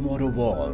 Tomorrow war.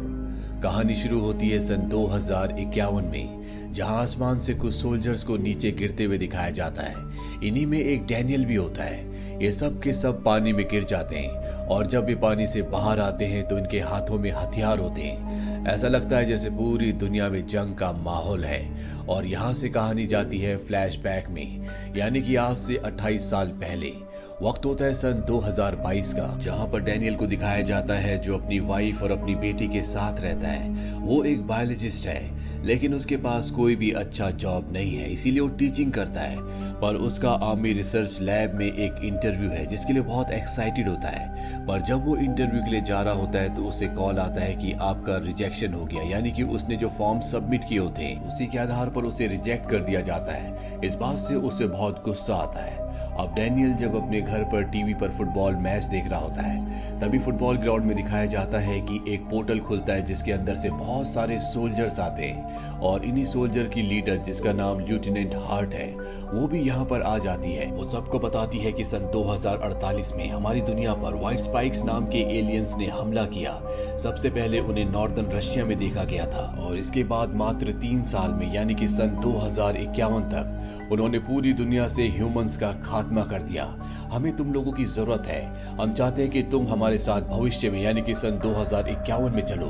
कहानी शुरू होती है सन 2051 में, जहां आसमान से कुछ सोल्जर्स को नीचे गिरते हुए दिखाया जाता है। इन्हीं में एक डैनियल भी होता है। ये सब के सब पानी में गिर जाते हैं और जब ये पानी से बाहर आते हैं तो इनके हाथों में हथियार होते हैं। ऐसा लगता है जैसे पूरी दुनिया में जंग का माहौल है। और यहाँ से कहानी जाती है फ्लैशबैक में, यानी कि आज से 28 साल पहले। वक्त होता है सन 2022 का, जहां पर डैनियल को दिखाया जाता है जो अपनी वाइफ और अपनी बेटी के साथ रहता है। वो एक बायोलॉजिस्ट है, लेकिन उसके पास कोई भी अच्छा जॉब नहीं है, इसीलिए वो टीचिंग करता है। पर उसका आर्मी रिसर्च लैब में एक इंटरव्यू है जिसके लिए बहुत एक्साइटेड होता है। पर जब वो इंटरव्यू के लिए जा रहा होता है तो उसे कॉल आता है कि आपका रिजेक्शन हो गया, यानी कि उसने जो फॉर्म सबमिट किए होते हैं उसी के आधार पर उसे रिजेक्ट कर दिया जाता है। इस बात से उसे बहुत गुस्सा आता है। अब डैनियल जब अपने घर पर टीवी पर फुटबॉल मैच देख रहा होता है, तभी फुटबॉल ग्राउंड में दिखाया जाता है कि एक पोर्टल खुलता है जिसके अंदर से बहुत सारे सोल्जर्स आते हैं। और इन्हीं सोल्जर की लीडर, जिसका नाम लेफ्टिनेंट हार्ट है, वो भी यहाँ पर आ जाती है। वो सबको बताती है कि सन 2048 में हमारी दुनिया पर व्हाइट स्पाइक्स नाम के एलियंस ने हमला किया। सबसे पहले उन्हें नॉर्दर्न रशिया में देखा गया था और इसके बाद मात्र 3 साल में, यानी कि सन 2051 तक उन्होंने पूरी दुनिया से ह्यूमंस का खात्मा कर दिया। हमें तुम लोगों की जरूरत है। हम चाहते हैं कि तुम हमारे साथ भविष्य में, यानी कि सन 2051 में चलो,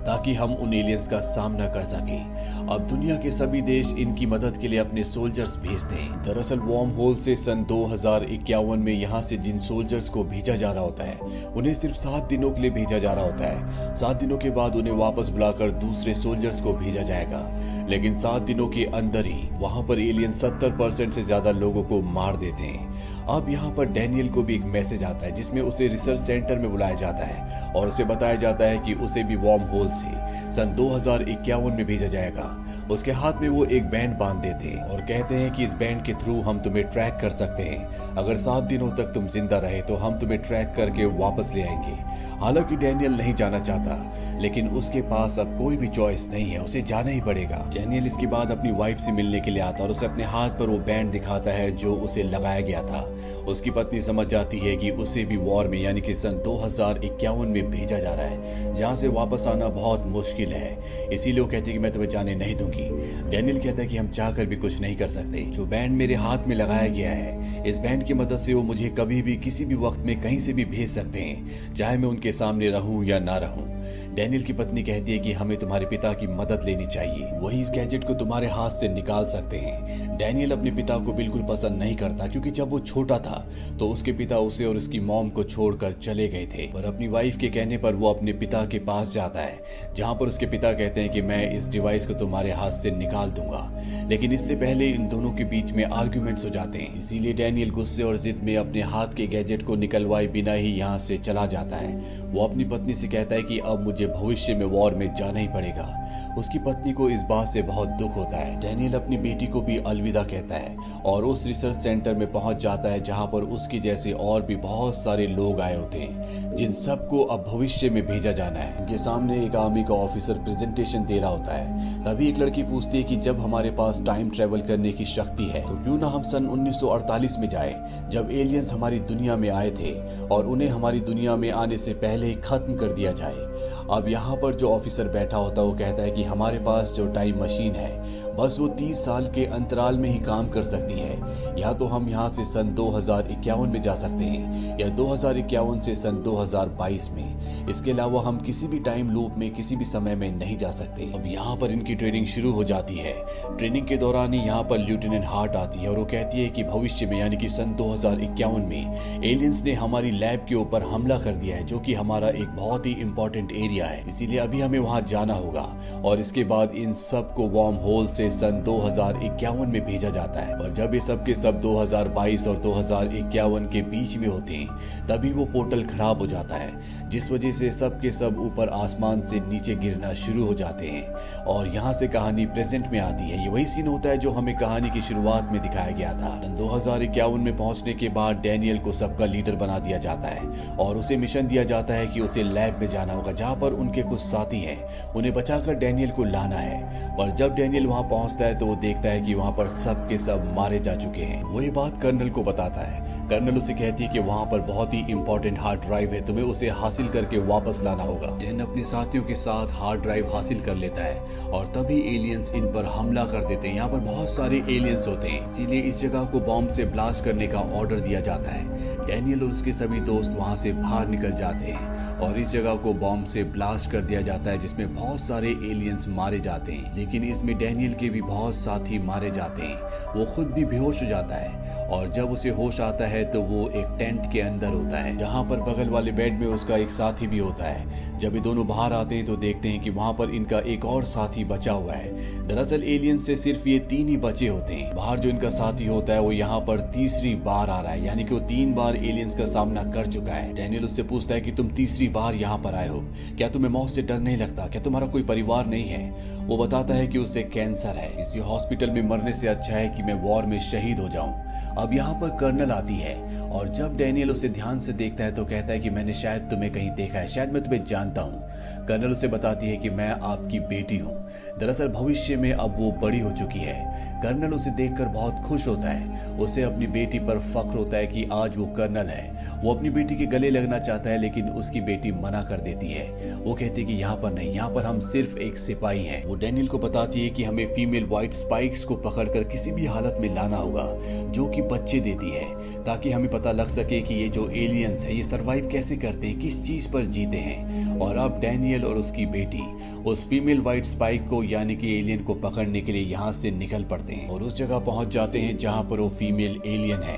ताकि हम उन एलियंस का सामना कर सकें। अब दुनिया के सभी देश इनकी मदद के लिए अपने सोल्जर्स भेजते हैं। दरअसल वॉर्म होल से सन 2051 में यहाँ से जिन सोल्जर्स को भेजा जा रहा होता है, उन्हें सिर्फ 7 दिनों के लिए भेजा जा रहा होता है। 7 दिनों के बाद उन्हें वापस बुलाकर दूसरे सोल्जर्स को भेजा जाएगा। लेकिन 7 दिनों के अंदर ही वहां पर एलियन 70% से ज्यादा लोगों को मार देते हैं। अब यहाँ पर डैनियल को भी एक मैसेज आता है जिसमें उसे रिसर्च सेंटर में बुलाया जाता है और उसे बताया जाता है कि उसे भी वॉर्म होल से सन 2051 में भेजा जाएगा। उसके हाथ में वो एक बैंड बांध देते हैं और कहते हैं कि इस बैंड के थ्रू हम तुम्हें ट्रैक कर सकते हैं। अगर 7 दिनों तक तुम जिंदा रहे तो हम तुम्हें ट्रैक करके वापस ले आएंगे। हालांकि डैनियल नहीं जाना चाहता, लेकिन उसके पास अब कोई भी चॉइस नहीं है, उसे जाना ही पड़ेगा। डैनियल इसके बाद अपनी वाइफ से मिलने के लिए आता और उसे अपने हाथ पर वो बैंड दिखाता है जो उसे लगाया गया था। उसकी पत्नी समझ जाती है कि उसे भी वॉर में, यानी कि सन 2051 में भेजा जा रहा है, जहां से वापस आना बहुत मुश्किल है। इसीलिए वो कहती है कि मैं तुम्हें जाने नहीं दूंगी। डैनियल कहता है कि हम चाहकर भी कुछ नहीं कर सकते। जो बैंड मेरे हाथ में लगाया गया है, इस बैंड की मदद से वो मुझे कभी भी किसी भी वक्त में कहीं से भी भेज सकते हैं, चाहे मैं उनके सामने रहूं या ना रहूं। डैनियल की पत्नी कहती है कि हमें तुम्हारे पिता की मदद लेनी चाहिए, वही इस गैजेट को तुम्हारे हाथ से निकाल सकते हैं। डैनियल अपने पिता को बिल्कुल पसंद नहीं करता, क्योंकि जब वो छोटा था तो उसके पिता उसे और उसकी मॉम को छोड़कर चले गए थे। पर अपनी वाइफ के कहने पर वो अपने पिता के पास जाता है, जहां पर उसके पिता कहते हैं कि मैं इस डिवाइस को तुम्हारे हाथ से निकाल दूंगा। लेकिन इससे पहले इन दोनों के बीच में आर्ग्यूमेंट्स हो जाते हैं। इसीलिए डैनियल गुस्से और जिद में अपने हाथ के गैजेट को निकलवाए बिना ही यहाँ से चला जाता है। वो अपनी पत्नी से कहता है कि अब मुझे भविष्य में वॉर में जाना ही पड़ेगा। उसकी पत्नी को इस बात से बहुत दुख होता है। डैनियल अपनी बेटी को भी अलविदा कहता है और उस रिसर्च सेंटर में पहुंच जाता है, जहां पर उसके जैसे और भी बहुत सारे लोग आए होते हैं, जिन सबको अब भविष्य में भेजा जाना है। उनके सामने एक आर्मी का ऑफिसर प्रेजेंटेशन दे रहा होता है। तभी एक लड़की पूछती है कि जब हमारे पास टाइम ट्रेवल करने की शक्ति है तो क्यों ना हम सन 1948 में जाए, जब एलियंस हमारी दुनिया में आए थे और उन्हें हमारी दुनिया में आने से पहले ही खत्म कर दिया जाए। अब यहाँ पर जो ऑफिसर बैठा होता है वो कहता है कि हमारे पास जो टाइम मशीन है बस वो 30 साल के अंतराल में ही काम कर सकती है। या तो हम यहाँ से सन 2051 में जा सकते हैं या 2051 से सन 2022 में। इसके अलावा हम किसी भी टाइम लूप में किसी भी समय में नहीं जा सकते। अब यहाँ पर इनकी ट्रेनिंग शुरू हो जाती है। ट्रेनिंग के दौरान ही यहाँ पर लेफ्टिनेंट हार्ट आती है और वो कहती है कि भविष्य में, यानी कि सन 2051 में एलियंस ने हमारी लैब के ऊपर हमला कर दिया है, जो कि हमारा एक बहुत ही इंपॉर्टेंट एरिया है। इसीलिए अभी हमें वहां जाना होगा और इसके बाद इन सब को वॉर्म होल से सन 2051 में भेजा जाता है। और जब ये सब के सब 2022 और 2051 के बीच में होते हैं, तभी वो पोर्टल खराब हो जाता है, जिस वजह से सब के सब ऊपर आसमान से नीचे गिरना शुरू हो जाते हैं। और यहाँ से कहानी प्रेजेंट में आती है। ये वही सीन होता है जो हमें कहानी की शुरुआत में दिखाया गया था। सन 2051 में पहुंचने के बाद डैनियल को सबका लीडर बना दिया जाता है और उसे मिशन दिया जाता है कि उसे लैब में जाना होगा, जहाँ पर उनके कुछ साथी हैं, उन्हें बचाकर डैनियल को लाना है। पर जब डैनियल वहां पहुंचता है तो वो देखता है कि वहां पर सब के सब मारे जा चुके हैं। वो ये बात कर्नल को बताता है। कर्नल उसे कहती है कि वहाँ पर बहुत ही इंपॉर्टेंट हार्ड ड्राइव है, तुम्हें उसे हासिल करके वापस लाना होगा। डैन अपने साथियों के साथ हार्ड ड्राइव हासिल कर लेता है और तभी एलियंस इन पर हमला कर देते हैं। यहाँ पर बहुत सारे एलियंस होते हैं, इसीलिए इस जगह को बॉम्ब से ब्लास्ट करने का ऑर्डर दिया जाता है। डैनियल और उसके सभी दोस्त वहाँ से बाहर निकल जाते हैं और इस जगह को बॉम्ब से ब्लास्ट कर दिया जाता है, जिसमें बहुत सारे एलियंस मारे जाते हैं। लेकिन इसमें डैनियल के भी बहुत साथी मारे जाते हैं। वो खुद भी बेहोश हो जाता है और जब उसे होश आता है तो वो एक टेंट के अंदर होता है, जहाँ पर बगल वाले बेड में उसका एक साथी भी होता है। जब ये दोनों बाहर आते हैं तो देखते हैं कि वहाँ पर इनका एक और साथी बचा हुआ है। दरअसल एलियंस से सिर्फ ये 3 ही बचे होते हैं। बाहर जो इनका साथी होता है वो यहाँ पर तीसरी बार आ रहा है, यानी कि वो 3 बार एलियंस का सामना कर चुका है। डैनियल उससे पूछता है कि तुम तीसरी बार यहाँ पर आए हो, क्या तुम्हें मौत से डर नहीं लगता? क्या तुम्हारा कोई परिवार नहीं है? वो बताता है कि उसे कैंसर है, इसी हॉस्पिटल में मरने से अच्छा है कि मैं वॉर में शहीद हो जाऊं। अब यहाँ पर कर्नल आती है और जब डैनियल उसे ध्यान से देखता है तो कहता है कि मैंने शायद तुम्हें कहीं देखा है, शायद मैं तुम्हें जानता हूँ। कर्नल उसे बताती है कि मैं आपकी बेटी हूँ। दरअसल भविष्य में अब वो बड़ी हो चुकी है। कर्नल उसे देखकर बहुत खुश होता है। उसे अपनी बेटी पर फख्र होता है कि आज वो कर्नल है। वो अपनी बेटी के गले लगना चाहता है लेकिन उसकी बेटी मना कर देती है। वो कहती है कि यहाँ पर नहीं, यहाँ पर हम सिर्फ एक सिपाही हैं। वो डैनियल को बताती है कि हमें फीमेल व्हाइट स्पाइक्स को पकड़कर किसी भी हालत में लाना होगा जो कि बच्चे देती है, ताकि हमें पता लग सके कि ये जो एलियंस है ये सरवाइव कैसे करते हैं, किस चीज पर जीते हैं। और अब डैनियल और उसकी बेटी उस फीमेल व्हाइट स्पाइक को यानी कि एलियन को पकड़ने के लिए यहाँ से निकल पड़ते हैं और उस जगह पहुंच जाते हैं जहाँ पर वो फीमेल एलियन है।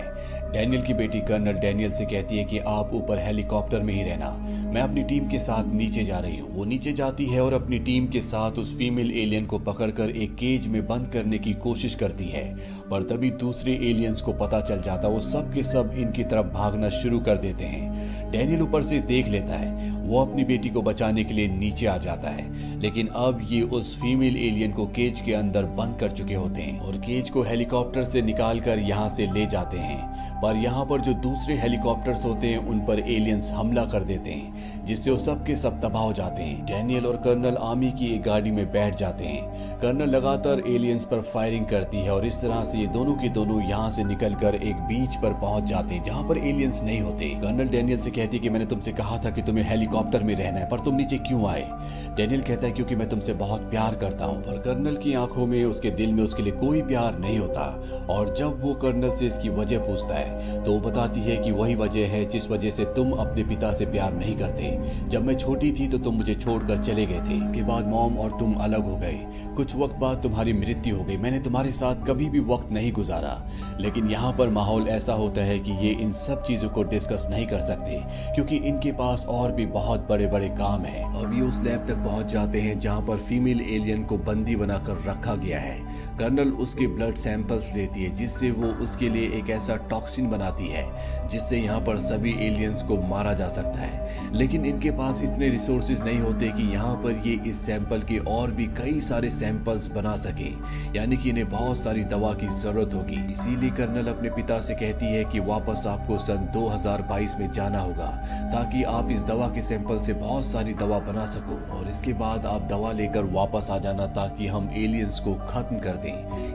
डैनियल की बेटी कर्नल डैनियल से कहती है कि आप ऊपर हेलीकॉप्टर में ही रहना, मैं अपनी टीम के साथ नीचे जा रही हूँ। वो नीचे जाती है और अपनी टीम के साथ उस फीमेल एलियन को पकड़कर एक केज में बंद करने की कोशिश करती है, पर तभी दूसरे एलियंस को पता चल जाता, वो सब के सब इनकी तरफ भागना शुरू कर देते हैं। डैनियल ऊपर से देख लेता है, वो अपनी बेटी को बचाने के लिए नीचे आ जाता है, लेकिन अब ये उस फीमेल एलियन को केज के अंदर बंद कर चुके होते हैं और केज को हेलीकॉप्टर से निकालकर यहाँ से ले जाते हैं। पर यहाँ पर जो दूसरे हेलीकॉप्टर्स होते हैं उन पर एलियंस हमला कर देते हैं, जिससे वो सब के सब तबाह हो जाते हैं। डैनियल और कर्नल आर्मी की एक गाड़ी में बैठ जाते हैं। कर्नल लगातार एलियंस पर फायरिंग करती है और इस तरह से ये दोनों के दोनों यहाँ से निकलकर एक बीच पर पहुंच जाते हैं जहाँ पर एलियंस नहीं होते। कर्नल डैनियल से कहती है कि मैंने तुमसे कहा था कि तुम्हें हेलीकॉप्टर में रहना है, पर तुम नीचे क्यों आए? डैनियल कहता है क्योंकि मैं तुमसे बहुत प्यार करता हूँ। पर कर्नल की आंखों में, उसके दिल में उसके लिए कोई प्यार नहीं होता। और जब वो कर्नल से इसकी वजह पूछता है तो वो बताती है कि वही वजह है जिस वजह से तुम अपने पिता से प्यार नहीं करते। जब मैं छोटी थी तो तुम मुझे छोड़कर चले गए थे, इसके बाद मॉम और तुम अलग हो गए, कुछ वक्त बाद तुम्हारी मृत्यु हो गई। मैंने तुम्हारे साथ कभी भी वक्त नहीं गुजारा, लेकिन यहाँ पर माहौल ऐसा होता है कि ये इन सब चीजों को डिस्कस नहीं कर सकते क्योंकि इनके पास और भी बहुत बड़े बड़े काम है। अब ये उस लैब तक पहुंच जाते हैं जहाँ पर फीमेल एलियन को बंदी बनाकर रखा गया है। कर्नल उसके ब्लड सैंपल्स लेती है जिससे वो उसके लिए एक ऐसा टॉक्सिन बनाती है जिससे यहाँ पर सभी एलियंस को मारा जा सकता है। लेकिन इनके पास इतने रिसोर्सेज नहीं होते कि यहाँ पर ये इस सैंपल के और भी कई सारे सैंपल्स बना सके, यानी कि इन्हें बहुत सारी दवा की जरूरत होगी। इसीलिए कर्नल अपने पिता से कहती है कि वापस आपको सन 2022 में जाना होगा ताकि आप इस दवा के सैंपल से बहुत सारी दवा बना सको और इसके बाद आप दवा लेकर वापस आ जाना ताकि हम एलियंस को खत्म कर दें।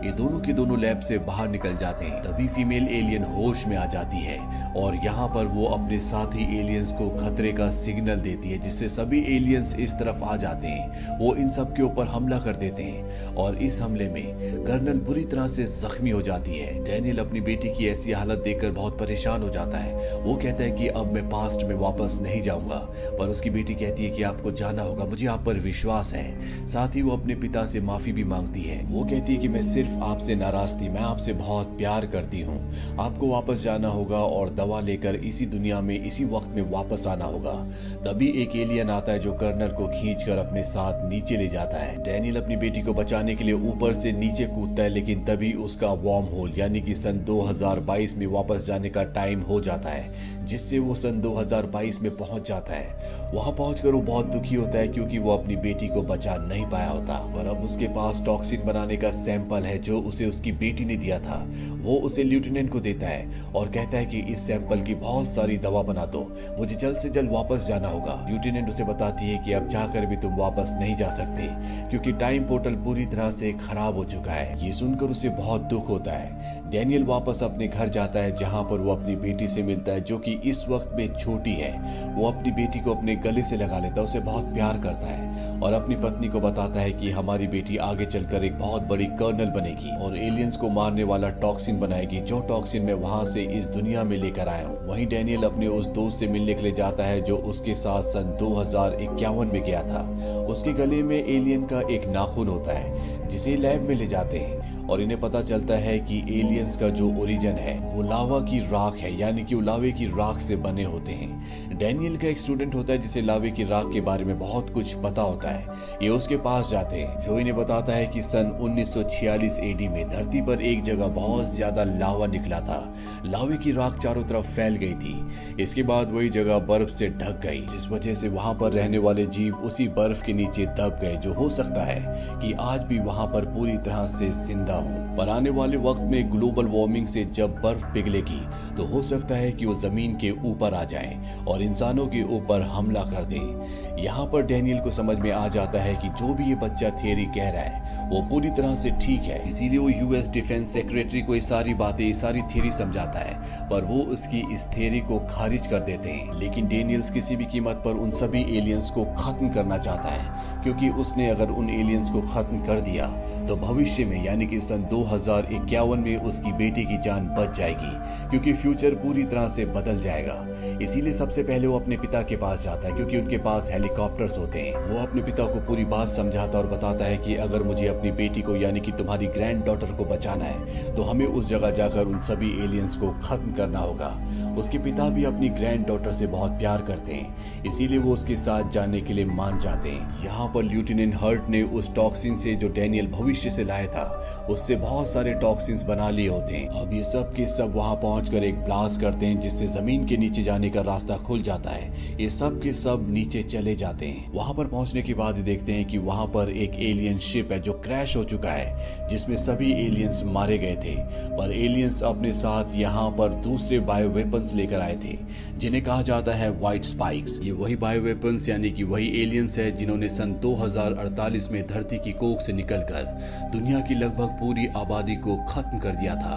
ये दोनों के दोनों लैब से बाहर निकल जाते हैं। तभी फीमेल एलियन होश में आ जाती है और यहाँ पर वो अपने साथी एलियंस को खतरे का सिग्नल देती है जिससे सभी एलियंस इस तरफ आ जाते हैं। वो इन सब के ऊपर हमला कर देते हैं और इस हमले में कर्नल बुरी तरह से जख्मी हो जाती है। डैनियल अपनी बेटी की ऐसी हालत देखकर बहुत परेशान हो जाता है। वो कहता है कि अब मैं पास्ट में वापस नहीं जाऊंगा, पर उसकी बेटी कहती है कि आपको जाना होगा, मुझे आप पर विश्वास है। साथ ही वो अपने पिता से माफी भी मांगती है। वो कहती है कि मैं सिर्फ आपसे नाराज थी, मैं आपसे बहुत प्यार करती हूँ, आपको वापस जाना होगा और दवा लेकर इसी दुनिया में इसी वक्त में वापस आना होगा। तभी एक एलियन आता है जो कर्नल को खींचकर अपने साथ नीचे ले जाता है। डैनियल अपनी बेटी को बचाने के लिए ऊपर से नीचे कूदता है, लेकिन तभी उसका वार्म होल यानी कि सन 2022 में वापस जाने का टाइम हो जाता है, जिससे वो सन 2022 में पहुंच जाता है। वहां पहुंचकर वो बहुत दुखी होता है क्योंकि वो अपनी बेटी को बचा नहीं पाया होता। पर अब उसके पास टॉक्सिन बनाने का सैंपल है जो उसे उसकी बेटी ने दिया था। वो उसे लेफ्टिनेंट को देता है और कहता है कि इस सैंपल की बहुत सारी दवा बना दो, मुझे जल्द से जल्द वापस जाना होगा। लेफ्टिनेंट उसे बताती है कि अब जाकर भी तुम वापस नहीं जा सकते क्योंकि टाइम पोर्टल पूरी तरह से खराब हो चुका है। ये सुनकर उसे बहुत दुख होता है। डैनियल वापस अपने घर जाता है जहां पर वो अपनी बेटी से मिलता है जो कि इस वक्त में छोटी है। वो अपनी बेटी को अपने गले से लगा लेता है, उसे बहुत प्यार करता है और अपनी पत्नी को बताता है कि हमारी बेटी आगे चलकर एक बहुत बड़ी कर्नल बनेगी और एलियंस को मारने वाला टॉक्सिन बनाएगी, जो टॉक्सिन मैं वहां से इस दुनिया में लेकर आया हूँ। वहीं डैनियल अपने उस दोस्त से मिलने के लिए जाता है जो उसके साथ सन 2051 में गया था। उसके गले में एलियन का एक नाखून होता है जिसे लैब में ले जाते हैं और इन्हें पता चलता है कि एलियंस का जो ओरिजिन है वो लावा की राख है, यानी कि वो लावे की राख से बने होते हैं। डैनियल का एक स्टूडेंट होता है जिसे लावे की राख के बारे में बहुत कुछ पता होता है। ये उसके पास जाते हैं जो इन्हें बताता है कि सन 1946 एडी में धरती पर एक जगह बहुत ज्यादा लावा निकला था। लावे की राख चारों तरफ फैल गई थी। इसके बाद वही जगह बर्फ से ढक गई, जिस वजह से वहां पर रहने वाले जीव उसी बर्फ के नीचे दब गए, जो हो सकता है कि आज भी वहां पर पूरी तरह से जिंदा हो। पर आने वाले वक्त में ग्लोबल वार्मिंग से जब बर्फ पिघलेगी तो हो सकता है कि वो जमीन के ऊपर आ जाए और इंसानों के ऊपर हमला कर दे। यहाँ पर डैनियल को समझ में आ जाता है कि जो भी ये बच्चा थियरी कह रहा है वो पूरी तरह से ठीक है, इसीलिए वो यूएस डिफेंस सेक्रेटरी को ये सारी बातें, ये सारी थियरी समझाता है, पर वो उसकी इस थियरी को खारिज कर देते हैं। लेकिन डैनियल्स किसी भी कीमत पर उन सभी एलियंस को खत्म करना चाहता है, क्योंकि उसने अगर उन एलियंस को खत्म कर दिया तो भविष्य में यानी कि सन 2051 में उसकी बेटी की जान बच जाएगी, क्योंकि फ्यूचर पूरी तरह से बदल जाएगा। इसीलिए सबसे पहले वो अपने पिता के पास जाता है, क्योंकि उनके पास हेलीकॉप्टर्स होते हैं। वो अपने पिता को पूरी बात समझाता और बताता है कि अगर मुझे अपनी बेटी को यानी कि तुम्हारी ग्रैंड डॉटर को बचाना है तो हमें उस जगह जाकर उन सभी एलियंस को खत्म करना होगा। उसके पिता भी अपनी ग्रैंड डॉटर से बहुत प्यार करते हैं, इसीलिए वो उसके साथ जाने के लिए मान जाते हैं। यहाँ पर लेफ्टिनेंट हर्ट ने उस टॉक्सिन से जो डैनियल भविष्य से लाया था उससे बहुत सारे टॉक्सिन्स बना लिए होते हैं। अब ये सब के सब वहां पहुंचकर एक ब्लास्ट करते हैं जिससे जमीन के नीचे जाने का रास्ता खुल जाता है। ये सब के सब नीचे चले जाते हैं। वहां पर पहुंचने के बाद देखते हैं कि वहां पर एक एलियन शिप है जो क्रैश हो चुका है, जिसमें सभी एलियंस मारे गए थे। पर एलियंस अपने साथ यहाँ पर दूसरे बायो वेपन्स लेकर आए थे जिन्हें कहा जाता है व्हाइट स्पाइक्स। ये वही बायो वेपन्स यानी कि वही एलियंस है जिन्होंने सन 2048 में धरती की कोख से निकलकर दुनिया की लगभग पूरी आबादी को खत्म कर दिया था।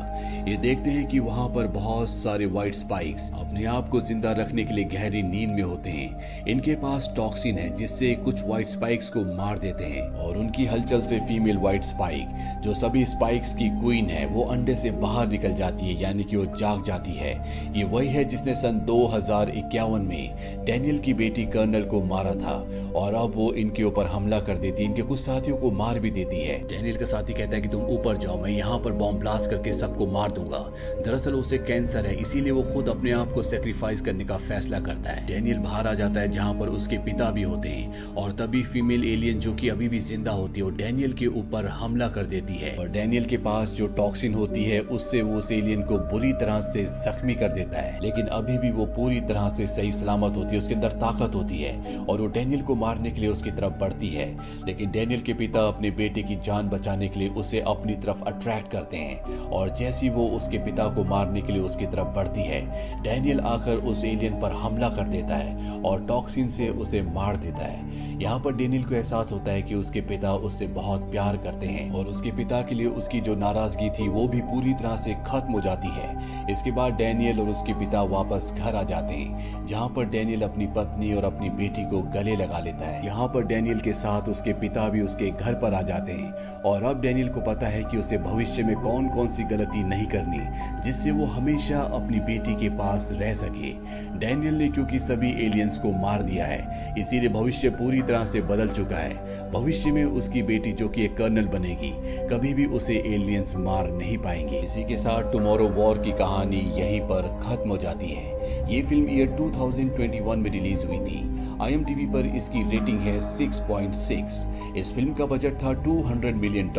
ये देखते हैं कि वहां पर बहुत सारे व्हाइट स्पाइक्स अपने आप को जिंदा रखने के लिए गहरी नींद में होते हैं। इनके पास टॉक्सिन है जिससे कुछ व्हाइट स्पाइक्स को मार देते हैं और उनकी हलचल से फीमेल व्हाइट स्पाइक जो सभी स्पाइक्स की क्वीन है वो अंडे से बाहर निकल जाती है, यानी कि वो जाग जाती है। ये वही है जिसने सन 2051 में डैनियल की बेटी कर्नल को मारा था और अब वो इनके ऊपर हमला कर देती है, इनके कुछ साथियों को मार भी देती है। डैनियल का साथी कहता है कि तुम ऊपर जाओ, मैं यहाँ पर बॉम्ब ब्लास्ट करके सबको मार दूंगा। दरअसल उसे कैंसर है, इसीलिए वो खुद अपने आप को सेक्रीफाइस करने का फैसला करता है। डैनियल बाहर आ जाता है जहाँ पर उसके पिता भी होते हैं और तभी फीमेल एलियन जो कि अभी भी जिंदा होती है वो डैनियल के ऊपर हमला कर देती है और डैनियल के पास जो टॉक्सिन होती है उससे वो उस एलियन को बुरी तरह से जख्मी कर देता है। लेकिन अभी भी वो पूरी तरह से सही सलामत होती है, उसके अंदर ताकत होती है और वो डैनियल को मारने के लिए उसकी तरफ बढ़ती है। लेकिन डैनियल के पिता अपने बेटे की जान बचाने के लिए उसे अपनी तरफ अट्रैक्ट करते हैं और जैसी वो उसके पिता को मारने के लिए उसकी तरफ बढ़ती है, डैनियल आकर उस एलियन पर हमला कर देता है और टॉक्सिन से उसे मार देता है। यहाँ पर डैनियल को एहसास होता है कि उसके पिता उससे बहुत प्यार करते हैं और उसके पिता के लिए उसकी जो नाराजगी थी वो भी पूरी तरह से खत्म हो जाती है। इसके बाद डैनियल और उसके पिता वापस घर आ जाते हैं जहाँ पर डैनियल अपनी पत्नी और अपनी बेटी को गले लगा लेता है। यहाँ पर डैनियल के साथ उसके पिता भी उसके घर पर आ जाते हैं और अब डैनियल को पता है कि उसे भविष्य में कौन कौन सी गलती नहीं करनी जिससे वो हमेशा अपनी बेटी के पास रह सके। डैनियल ने क्योंकि सभी एलियंस को मार दिया है इसीलिए भविष्य पूरी तरह से बदल चुका है। भविष्य में उसकी बेटी जो कि एक कर्नल बनेगी कभी भी उसे एलियंस मार नहीं पाएंगे। इसी के साथ टुमारो वॉर की कहानी यहीं पर खत्म हो जाती है। ये फिल्म ईयर 2021 में रिलीज हुई थी। IMDb पर इसकी रेटिंग है 6.6। इस फिल्म का बजट था $200 मिलियन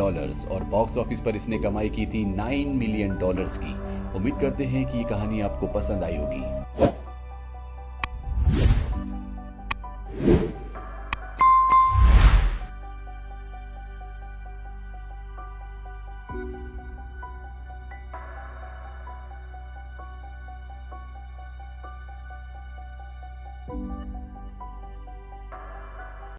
और बॉक्स ऑफिस पर इसने कमाई की थी $9 मिलियन की। उम्मीद करते हैं कि ये कहानी आपको पसंद आई होगी।